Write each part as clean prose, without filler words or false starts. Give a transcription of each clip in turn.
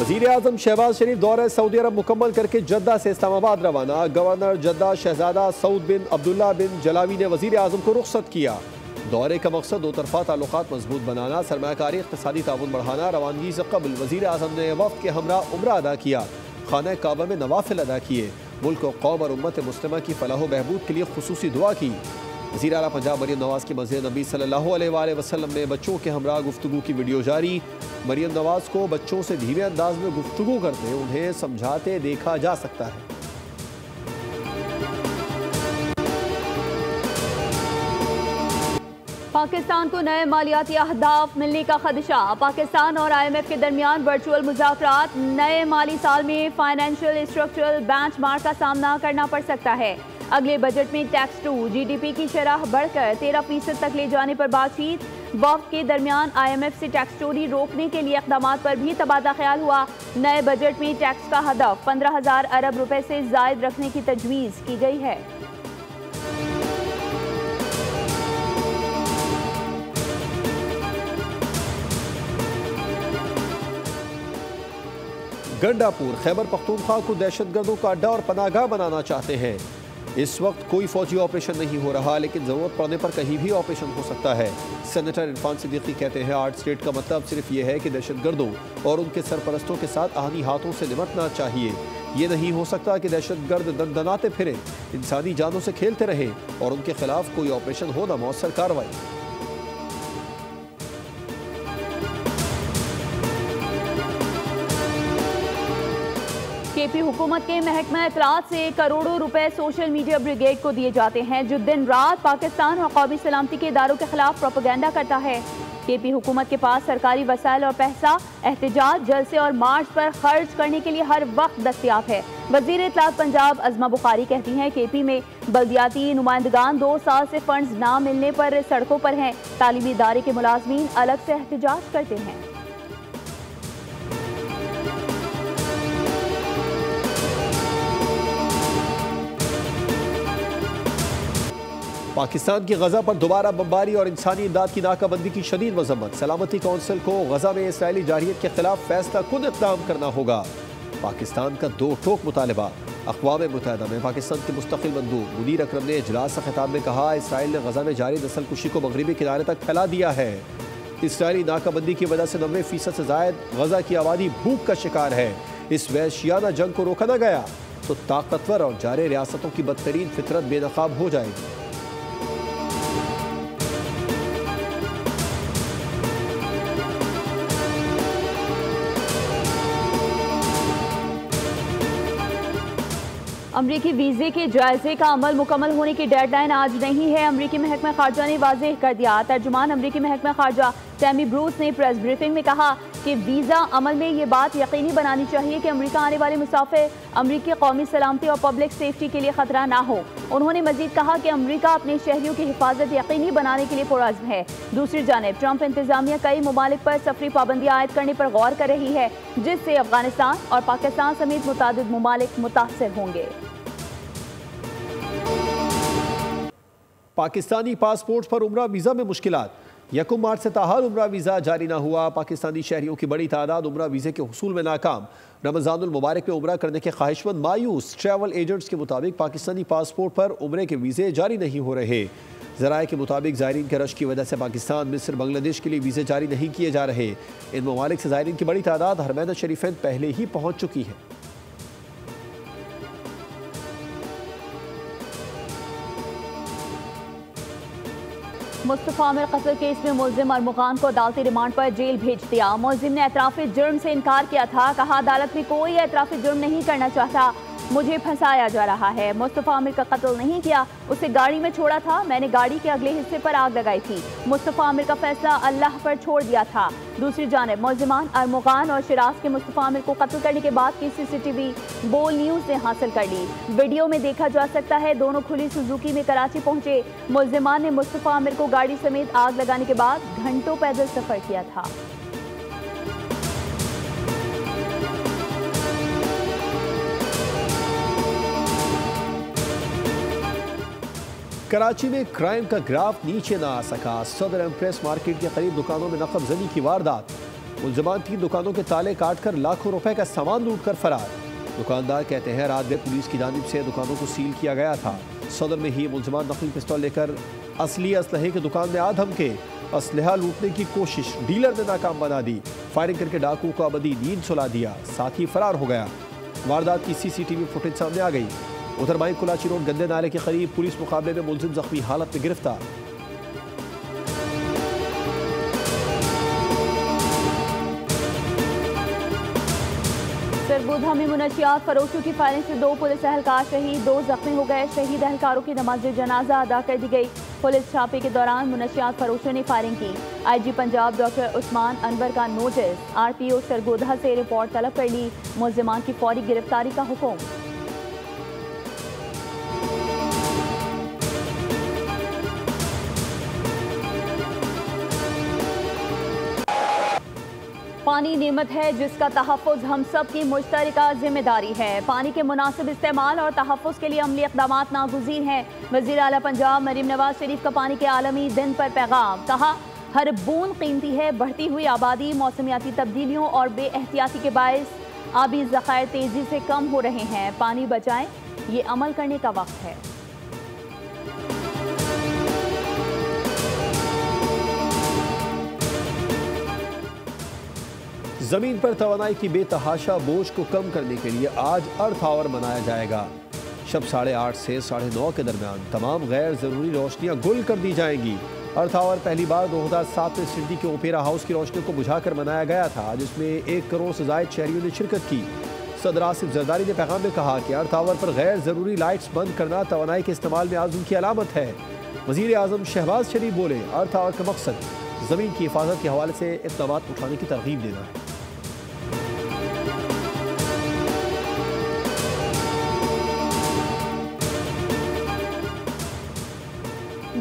वज़ीर आज़म शहबाज शरीफ दौरे सऊदी अरब मुकम्मल करके जद्दा से इस्लामाबाद रवाना। गवर्नर जद्दा शहजादा सऊद बिन अब्दुल्ला बिन जलावी ने वज़ीर आज़म को रुख्सत किया। दौरे का मकसद दो तरफा ताल्लुकात मजबूत बनाना, सरमायाकारी इक़्तिसादी ताउन बढ़ाना। रवानगी से कबल वज़ीर आज़म ने वफ़द के हमरा उम्रा अदा किया, खाना काबा में नवाफिल अदा किए, मुल्क और कौम और उम्मत मुस्लिमा की फलाह बहबूद के लिए खुसूसी दुआ की। वज़ीर आला पंजाब मरियम नवाज़ की मस्जिद नबी सल्लल्लाहु अलैहि वसल्लम में बच्चों के हमरा गुफ्तगू की वीडियो जारी। मरियम नवाज़ को बच्चों से धीमे अंदाज में गुफ्तगू करते उन्हें समझाते देखा जा सकता है। पाकिस्तान को नए मालियाती अहदाफ मिलने का खदशा। पाकिस्तान और IMF के दरमियान वर्चुअल मुज़ाकरात। नए माली साल में फाइनेंशियल स्ट्रक्चरल बेंचमार्क का सामना करना पड़ सकता है। अगले बजट में टैक्स टू GDP की शरह बढ़कर 13% तक ले जाने पर बातचीत। वफ़द के दरमियान IMF से टैक्स चोरी रोकने के लिए इक़दामात पर भी तबादला ख्याल हुआ। नए बजट में टैक्स का हदफ 15,000 अरब रुपए से ज़ायद रखने की तजवीज़ की गई है। गंडापुर खैबर पख्तूनख्वा को दहशतगर्दों का अड्डा और पनाहगाह बनाना चाहते हैं। इस वक्त कोई फौजी ऑपरेशन नहीं हो रहा, लेकिन ज़रूरत पड़ने पर कहीं भी ऑपरेशन हो सकता है। सेनेटर इरफान सिद्दीकी कहते हैं हार्ड स्टेट का मतलब सिर्फ ये है कि दहशतगर्दों और उनके सरपरस्तों के साथ आहनी हाथों से निपटना चाहिए। ये नहीं हो सकता कि दहशतगर्द दंदनाते फिरें, इंसानी जानों से खेलते रहें और उनके खिलाफ कोई ऑपरेशन हो ना मौसर कार्रवाई। KP हुकूमत के महकमा इत्तलात से करोड़ों रुपए सोशल मीडिया ब्रिगेड को दिए जाते हैं, जो दिन रात पाकिस्तान और कौमी सलामती के इदारों के खिलाफ प्रोपेगेंडा करता है। KP हुकूमत के पास सरकारी वसाइल और पैसा एहतजाज, जलसे और मार्च पर खर्च करने के लिए हर वक्त दस्तयाब है। वज़ीर इत्तलात पंजाब अज़मा बुखारी कहती हैं KP में बल्दियाती नुमाइंदगान 2 साल से फंड्स ना मिलने पर सड़कों पर हैं। तालीमी इदारे के मुलाजमीन अलग से एहतजाज करते हैं। पाकिस्तान की गजा पर दोबारा बमबारी और इंसानी इमदाद की नाकाबंदी की शदीद मजम्मत। सलामती कौंसिल को गजा में इसराइली जारहियत के खिलाफ फैसला खुद इक़दाम करना होगा। पाकिस्तान का दो टोक मुतालबा। अक़वाम मुत्तहिदा में पाकिस्तान के मुस्तक़िल मंदूब मुनीर अकरम ने इजलास खिताब में कहा, इसराइल ने गजा में जारी नस्ल कुशी को मगरबी किनारे तक फैला दिया है। इसराइली नाकाबंदी की वजह से 90% से ज़ायद गजा की आबादी भूख का शिकार है। इस वहशियाना जंग को रोका न गया तो ताकतवर और जारे रियासतों की बदतरीन फितरत बेनकाब हो जाएगी। अमरीकी वीज़े के जायजे का अमल मुकम्मल होने की डेडलाइन आज नहीं है, अमरीकी महकमा खारजा ने वाज़ेह कर दिया। तर्जुमान अमरीकी महकमा खारजा टैमी ब्रूस ने प्रेस ब्रीफिंग में कहा कि वीज़ा अमल में ये बात यकीनी बनानी चाहिए कि अमरीका आने वाले मुसाफिर अमरीकी कौमी सलामती और पब्लिक सेफ्टी के लिए खतरा ना हो। उन्होंने मजीद कहा कि अमरीका अपने शहरियों की हिफाजत यकीनी बनाने के लिए पुरअज़्म है। दूसरी जानिब ट्रंप इंतजामिया कई ममालिक पर सफरी पाबंदियाँ आयद करने पर गौर कर रही है, जिससे अफगानिस्तान और पाकिस्तान समेत मुतादिद ममालिक मुतासर होंगे। पाकिस्तानी पासपोर्ट पर उम्रा वीज़ा में मुश्किलात। 1 मार्च से ताहाल उम्रा वीज़ा जारी ना हुआ। पाकिस्तानी शहरियों की बड़ी तादाद उम्रा वीज़े के हुसूल में नाकाम। रमज़ानुल मुबारक में उम्रा करने के ख्वाहिशमंद मायूस। ट्रैवल एजेंट्स के मुताबिक पाकिस्तानी पासपोर्ट पर उम्रे के वीज़े जारी नहीं हो रहे। ज़राए के मुताबिक ज़ायरीन के रश की वजह से पाकिस्तान, मिस्र, बांग्लादेश के लिए वीज़े जारी नहीं किए जा रहे। इन ममालिक से ज़ायरीन की बड़ी तादाद हरमैन शरीफैन पहले ही पहुँच चुकी है। मुस्तफ़ा आमिर कत्ल केस में मुल्जिम अरमुगान को अदालती रिमांड पर जेल भेज दिया। मुल्जिम ने एतराफ़ी जुर्म से इनकार किया था। कहा, अदालत में कोई एतराफ़ी जुर्म नहीं करना चाहता, मुझे फंसाया जा रहा है। मुस्तफ़ा आमिर का कत्ल नहीं किया, उसे गाड़ी में छोड़ा था। मैंने गाड़ी के अगले हिस्से पर आग लगाई थी। मुस्तफ़ा आमिर का फैसला अल्लाह पर छोड़ दिया था। दूसरी जानिब मुल्जिमान अरमुगान और शिराज के मुस्तफ़ा आमिर को कत्ल करने के बाद की CCTV बोल न्यूज़ ने हासिल कर ली। वीडियो में देखा जा सकता है दोनों खुली सुजुकी में कराची पहुंचे। मुल्जिमान ने मुस्तफ़ा आमिर को गाड़ी समेत आग लगाने के बाद घंटों पैदल सफर किया था। कराची में क्राइम का ग्राफ नीचे ना आ सका। सदर एम्प्रेस मार्केट के करीब दुकानों में नकब जनी की वारदात। मुलजमान 3 दुकानों के ताले काटकर लाखों रुपए का सामान लूट कर फरार। दुकानदार कहते हैं रात में पुलिस की जानिब से दुकानों को सील किया गया था। सदर में ही मुलजमान नकली पिस्तौल लेकर असली असलहे की दुकान में आ धमके। असलहा लूटने की कोशिश डीलर ने नाकाम बना दी। फायरिंग करके डाकू को अबदी नींद सुला दिया, साथ ही फरार हो गया। वारदात की CCTV फुटेज सामने आ गई। उधर माई कुलाची रोड गंदे नाले के करीब पुलिस मुकाबले में मुलजिम जख्मी हालत में गिरफ्तार। सरगोधा में मुनशियात फरोशों की फायरिंग से 2 पुलिस एहलकार शहीद, 2 जख्मी हो गए। शहीद एहलकारों की नमाज जनाजा अदा कर दी गई। पुलिस छापे के दौरान मुनशियात फरोशों ने फायरिंग की। IG पंजाब डॉक्टर उस्मान अनवर का नोटिस, RPO सरगोधा से रिपोर्ट तलब कर ली। मुलजिमान की फौरी गिरफ्तारी का हुक्म। पानी नेमत है जिसका तहफ़्फ़ुज़ हम सब की मुश्तरका जिम्मेदारी है। पानी के मुनासिब इस्तेमाल और तहफ़्फ़ुज़ के लिए अमली इक़दामात नागुज़ीर हैं। वज़ीर आला पंजाब मरीम नवाज शरीफ का पानी के आलमी दिन पर पैगाम, कहा हर बूंद कीमती है। बढ़ती हुई आबादी, मौसमियाती तब्दीलियों और बेएहतियाती के बायस आबी ज़खायर तेज़ी से कम हो रहे हैं। पानी बचाएं, ये अमल करने का वक्त है। जमीन पर तवानाई की बेतहाशा बोझ को कम करने के लिए आज अर्थ आवर मनाया जाएगा। शब 8:30 से 9:30 के दरमियान तमाम गैर जरूरी रोशनियां गुल कर दी जाएंगी। अर्थ आवर पहली बार 2007 में सिडनी के ओपेरा हाउस की रोशनियों को बुझाकर मनाया गया था, जिसमें 1 करोड़ से ज़ायद शहरियों ने शिरकत की। सदर आसिफ जरदारी ने पैगाम में कहा कि अर्थ आवर पर गैर जरूरी लाइट्स बंद करना तवानाई के इस्तेमाल में आज़म की अलामत है। वज़ीर आज़म शहबाज शरीफ बोले, अर्थ आवर का मकसद ज़मीन की हिफाजत के हवाले से इक़दामात उठाने की तरगीब देना है।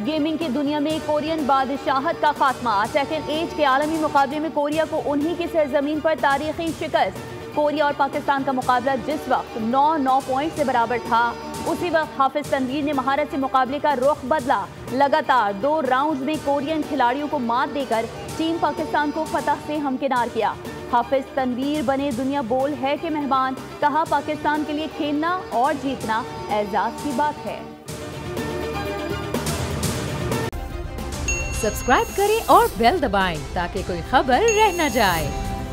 गेमिंग की दुनिया में कोरियन बादशाहत का खात्मा। सेकंड एज के आलमी मुकाबले में कोरिया को उन्हीं की सरजमीन पर तारीखी शिकस्त। कोरिया और पाकिस्तान का मुकाबला जिस वक्त 9-9 पॉइंट से बराबर था, उसी वक्त हाफिज तनवीर ने महारत से मुकाबले का रुख बदला। लगातार 2 राउंड्स में कोरियन खिलाड़ियों को मात देकर टीम पाकिस्तान को फतह से हमकिनार किया। हाफिज तनवीर बने दुनिया बोल है के मेहमान। कहा पाकिस्तान के लिए खेलना और जीतना एजाज की बात है। सब्सक्राइब करें और बेल दबाएं ताकि कोई खबर रह न जाए।